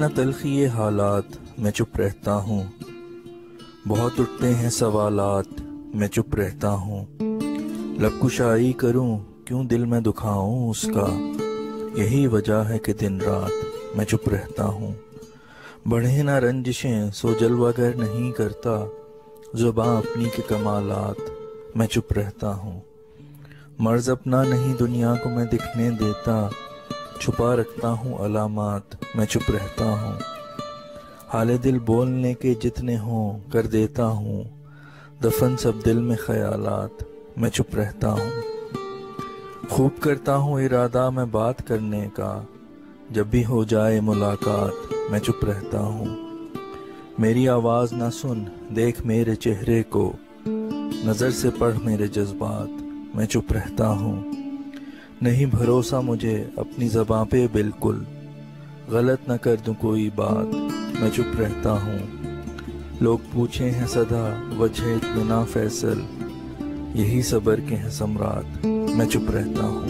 نہ تلخی حالات میں چپ رہتا ہوں، بہت اٹھتے ہیں سوالات میں چپ رہتا ہوں، لب کشائی کروں کیوں دل میں دکھاؤں اس کا، یہی وجہ ہے کہ دن رات میں چپ رہتا ہوں۔ بڑھے نہ رنجشیں سو جلوہ گر نہیں کرتا، زباں اپنی کے کمالات میں چپ رہتا ہوں۔ مرض اپنا نہیں دنیا کو میں دکھنے دیتا، چھپا رکھتا ہوں علامات میں چپ رہتا ہوں۔ حال دل بولنے کے جتنے ہوں کر دیتا ہوں، دفن سب دل میں خیالات میں چپ رہتا ہوں۔ خوب کرتا ہوں ارادہ میں بات کرنے کا، جب بھی ہو جائے ملاقات میں چپ رہتا ہوں۔ میری آواز نہ سن دیکھ میرے چہرے کو، نظر سے پڑھ میرے جذبات میں چپ رہتا ہوں۔ نہیں بھروسہ مجھے اپنی زباں پہ بالکل، غلط نہ کر دوں کوئی بات میں چپ رہتا ہوں۔ لوگ پوچھے ہیں سدا وجہ اطمیناں فیصل، یہی صبر کے ہیں ثمرات میں چپ رہتا ہوں۔